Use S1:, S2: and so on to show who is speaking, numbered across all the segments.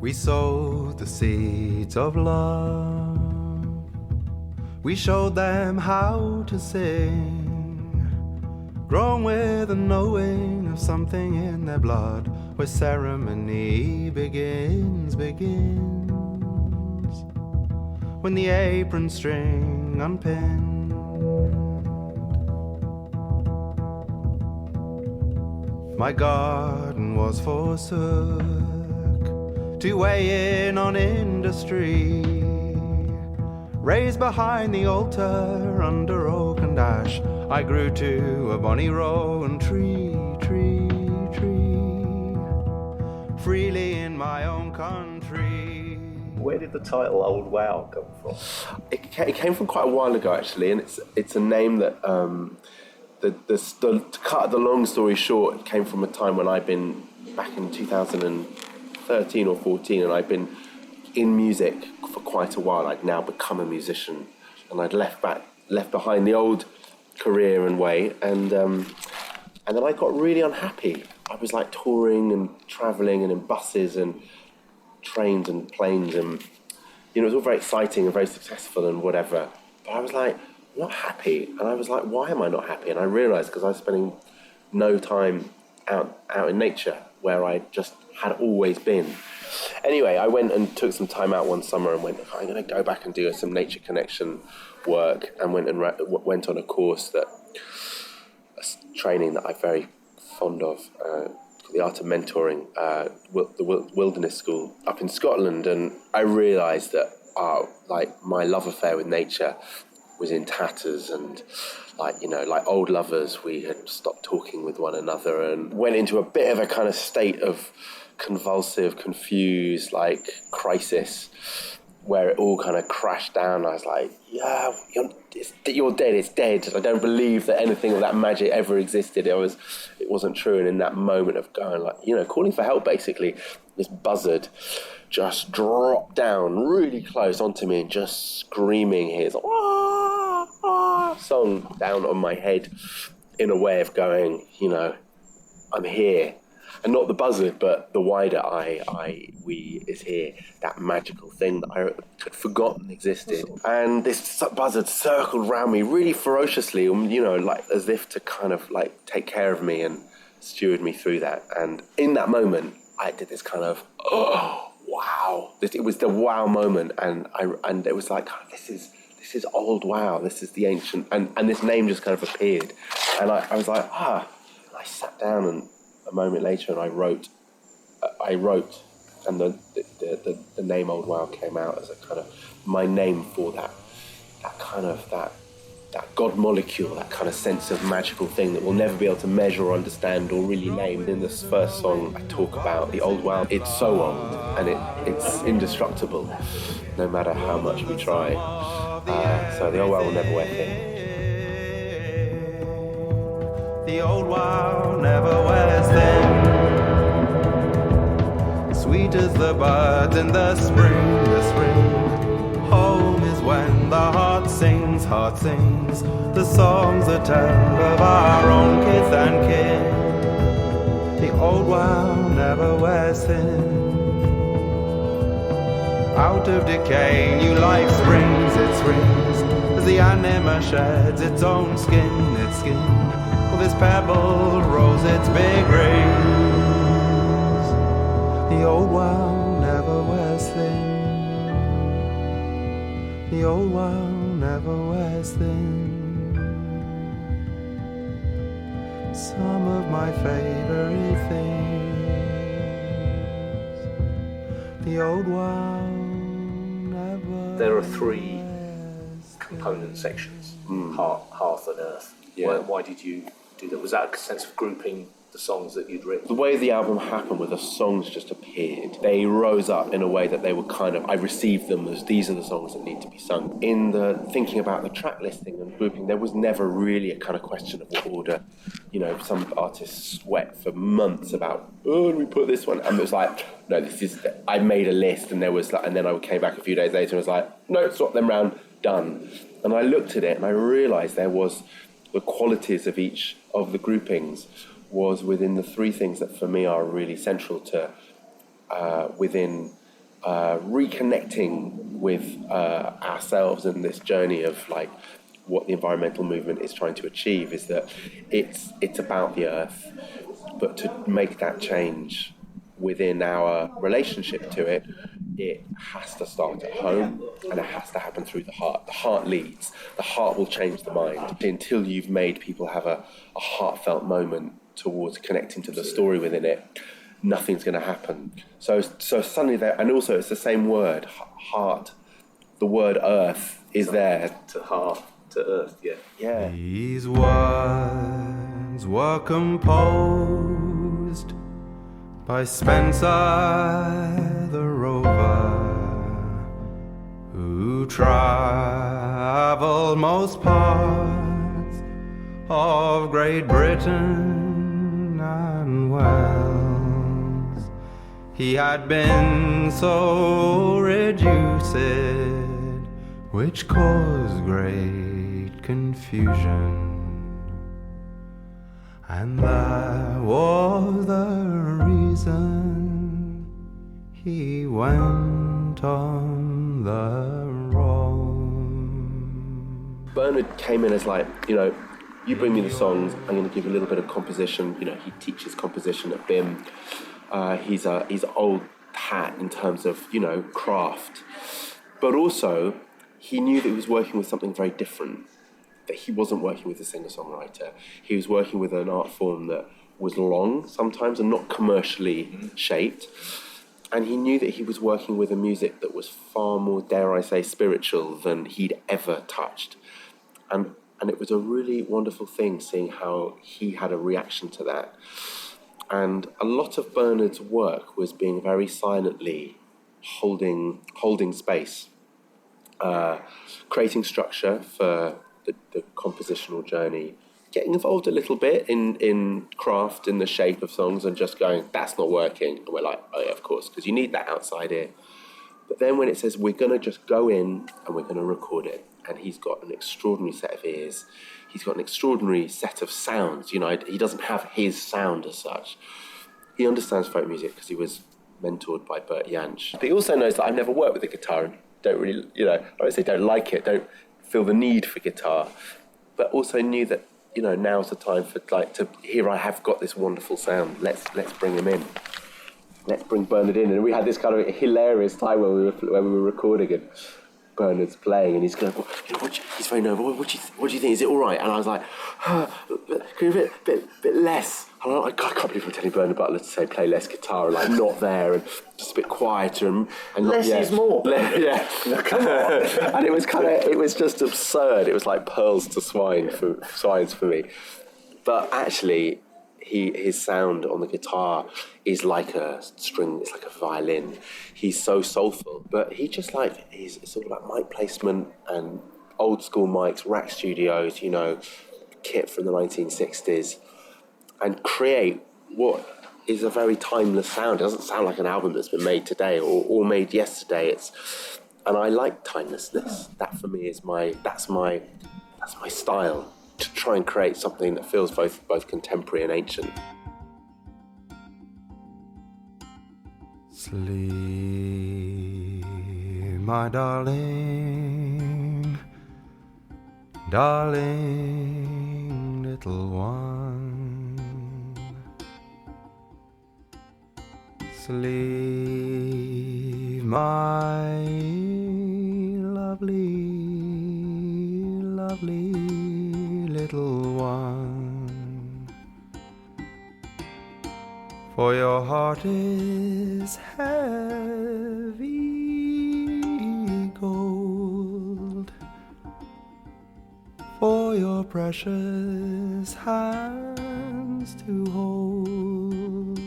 S1: We sowed the seeds of love. We showed them how to sing, grown with a knowing of something in their blood, where ceremony begins. When the apron string unpinned, my garden was forsook to weigh in on industry, raised behind the altar under oak and ash. I grew to a bonny rowan tree, freely in my own country.
S2: Where did the title Old Wow come from?
S3: It came from quite a while ago, actually, and it's a name that, to cut the long story short, it came from a time when I'd been back in 2013 or 14, and I'd been in music for quite a while. I'd now become a musician, and I'd left behind the old career and way, and then I got really unhappy. I was like touring and travelling and in buses and trains and planes, and it was all very exciting and very successful and whatever, but I was like not happy, and I was like, why am I not happy? And I realised because I was spending no time out in nature where I just had always been. Anyway, I went and took some time out one summer and went, I'm going to go back and do some nature connection work, and went on a course training that I'm very fond of, the art of mentoring, the wilderness school up in Scotland. And I realised that my love affair with nature was in tatters, and like old lovers, we had stopped talking with one another and went into a bit of a kind of state of convulsive, confused, crisis, where it all kind of crashed down. I was like, yeah, you're dead, it's dead. I don't believe that anything of that magic ever existed. It wasn't true. And in that moment of going, calling for help, basically, this buzzard just dropped down really close onto me and just screaming his song down on my head in a way of going, I'm here. And not the buzzard, but the wider we is here. That magical thing that I had forgotten existed. And this buzzard circled around me really ferociously, as if to kind of take care of me and steward me through that. And in that moment, I did this kind of, oh, wow. It was the wow moment. And it was like, this is old wow. This is the ancient. And this name just kind of appeared. And I was like, I sat down and a moment later, and I wrote, and the name Old Wow came out as a kind of my name for that God molecule, that kind of sense of magical thing that we'll never be able to measure or understand or really name. In this first song, I talk about the Old Wow. It's so old, and it's indestructible, no matter how much we try. So the Old Wow will never wear thin.
S1: The old wow never wears thin. Sweet as the bud in the spring, Home is when the heart sings the songs that tell of our own kith and kin. The old wow never wears thin. Out of decay, new life springs, it springs, as the anima sheds its own skin, this pebble rolls its big rings. The old wow never wears thin. The old wow never wears thin. Some of my favorite things. The old wow never.
S2: There are three component sections: heart, hearth, and earth.
S3: Yeah.
S2: Why did you do that? Was that a sense of grouping the songs that you'd written?
S3: The way the album happened, where the songs just appeared, they rose up in a way that they were kind of, I received them as these are the songs that need to be sung. In the thinking about the track listing and grouping, there was never really a kind of question of what order. Some artists sweat for months about, do we put this one? And it was like, no, I made a list, and and then I came back a few days later and was like, no, swap them round, done. And I looked at it and I realised there was the qualities of each of the groupings was within the three things that for me are really central to within reconnecting with ourselves and this journey of like what the environmental movement is trying to achieve is that it's about the earth, but to make that change within our relationship to it, it has to start at home and it has to happen through the heart. The heart leads. The heart will change the mind. Until you've made people have a heartfelt moment towards connecting to the story within it, nothing's going to happen. So suddenly there, and also it's the same word, heart. The word earth is there.
S2: To heart, to earth, yeah.
S3: Yeah.
S1: These words were composed by Spencer the Rover, who travelled most parts of Great Britain and Wales. He had been so reduced, which caused great confusion. And that was the reason he went on the road.
S3: Bernard came in as like, you bring me the songs, I'm going to give you a little bit of composition. He teaches composition at BIM. He's old hat in terms of, craft. But also, he knew that he was working with something very different, that he wasn't working with a singer-songwriter. He was working with an art form that was long sometimes and not commercially shaped. And he knew that he was working with a music that was far more, dare I say, spiritual than he'd ever touched. And it was a really wonderful thing seeing how he had a reaction to that. And a lot of Bernard's work was being very silently holding space, creating structure for the compositional journey, getting involved a little bit in craft, in the shape of songs, and just going, that's not working. And we're like, oh yeah, of course, because you need that outside ear. But then when it says we're going to just go in and we're going to record it, and he's got an extraordinary set of ears, he's got an extraordinary set of sounds. He doesn't have his sound as such. He understands folk music because he was mentored by Bert Jansch. But he also knows that I've never worked with a guitar and don't really, I would say don't like it, don't feel the need for guitar, but also knew that, now's the time for here I have got this wonderful sound. Let's bring him in. Let's bring Bernard in. And we had this kind of hilarious time when we were recording and Bernard's playing and he's going, he's very nervous. What do you think? Is it all right? And I was like, can you bit less? And I can't believe I'm telling Bernard Butler to say play less guitar and not there and just a bit quieter and
S2: less is more.
S3: Yeah, no, come on. And it was just absurd. It was like pearls to swines for me. But actually, his sound on the guitar is like a string. It's like a violin. He's so soulful, but it's sort of like mic placement and old school mics, Rack Studios, kit from the 1960s, and create what is a very timeless sound. It doesn't sound like an album that's been made today or made yesterday. And I like timelessness. That for me is that's my style, to try and create something that feels both contemporary and ancient.
S1: Sleep, my darling, darling little one. Sleep, my lovely, lovely little one. For your heart is heavy gold, for your precious hands to hold.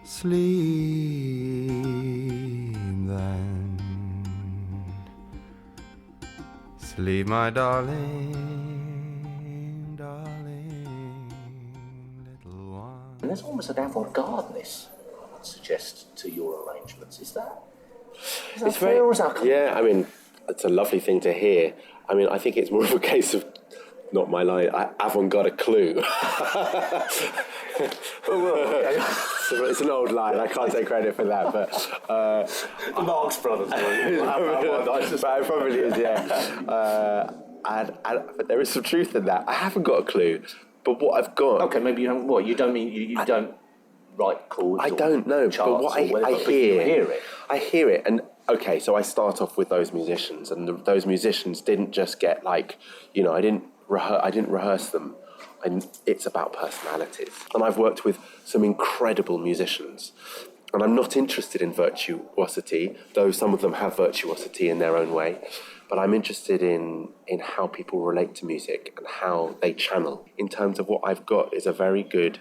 S1: Sleep then, sleep, my darling, darling little one.
S2: And there's almost an avant-gardeness, I would suggest, to your arrangements. Is that fair or is that?
S3: Yeah, it's a lovely thing to hear. I think it's more of a case of, not my line, I haven't got a clue. it's an old line. I can't take credit for that, but
S2: the Marx Brothers.
S3: but it probably is, yeah. But there is some truth in that. I haven't got a clue, but what I've got.
S2: Okay, maybe you haven't. What you don't mean you don't write chords.
S3: I don't know, but what I hear it, and okay, so I start off with those musicians, and those musicians didn't just get like, you know, I didn't rehearse them. And it's about personalities. And I've worked with some incredible musicians. And I'm not interested in virtuosity, though some of them have virtuosity in their own way. But I'm interested in how people relate to music and how they channel. In terms of what I've got is a very good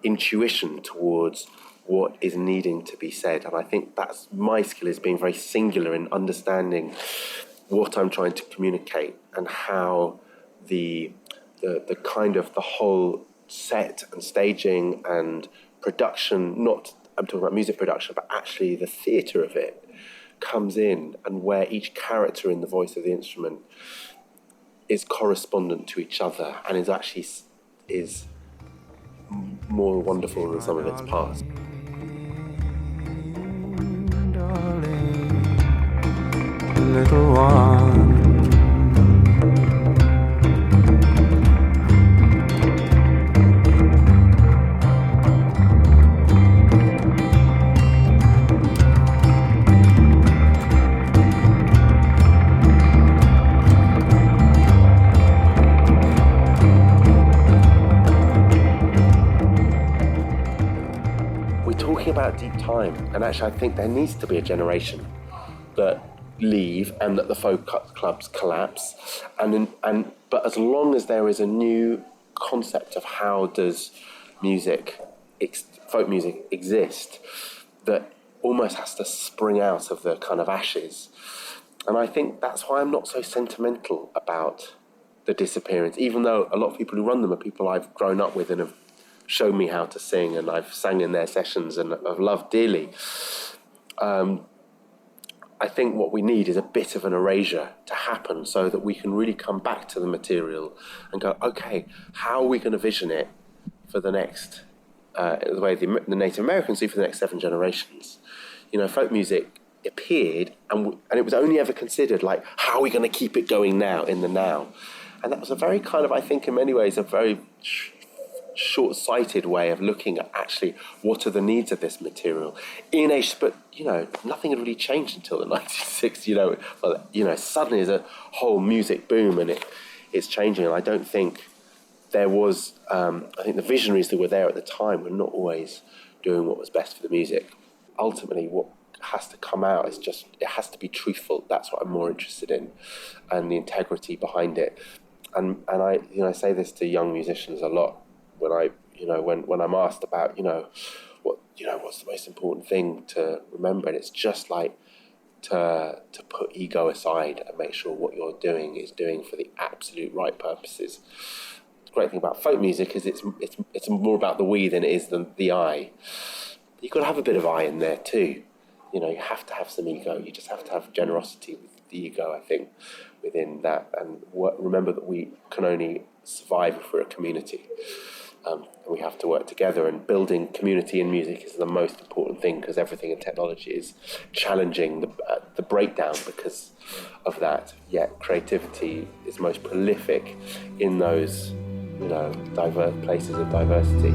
S3: intuition towards what is needing to be said. And I think that's my skill, is being very singular in understanding what I'm trying to communicate and how the kind of the whole set and staging and production, I'm talking about music production, but actually the theatre of it comes in, and where each character in the voice of the instrument is correspondent to each other and is actually more wonderful than some of its parts.
S1: Darling, little one.
S3: About deep time, and actually I think there needs to be a generation that leave and that the folk clubs collapse, but as long as there is a new concept of how does folk music exist, that almost has to spring out of the kind of ashes. And I think that's why I'm not so sentimental about the disappearance, even though a lot of people who run them are people I've grown up with and have shown me how to sing, and I've sang in their sessions and I've loved dearly. I think what we need is a bit of an erasure to happen so that we can really come back to the material and go, okay, how are we going to vision it for the next, the way the Native Americans do, for the next 7 generations? You know, folk music appeared and it was only ever considered like, how are we going to keep it going now, in the now? And that was a very kind of, I think in many ways, a very short-sighted way of looking at actually what are the needs of this material but you know, nothing had really changed until the 1960s. Suddenly there's a whole music boom, and it's changing. And I don't think there was I think the visionaries that were there at the time were not always doing what was best for the music. Ultimately, what has to come out is just, it has to be truthful. That's what I'm more interested in, and the integrity behind it. And I say this to young musicians a lot when I'm asked about what's the most important thing to remember, and it's just like to put ego aside and make sure what you're doing is doing for the absolute right purposes. The great thing about folk music is it's more about the we than it is the I. You've got to have a bit of I in there too. You know, you have to have some ego. You just have to have generosity with the ego, I think, within that, and remember that we can only survive if we're a community. And we have to work together, and building community in music is the most important thing, because everything in technology is challenging the breakdown because of that. Yet creativity is most prolific in those, diverse places of diversity.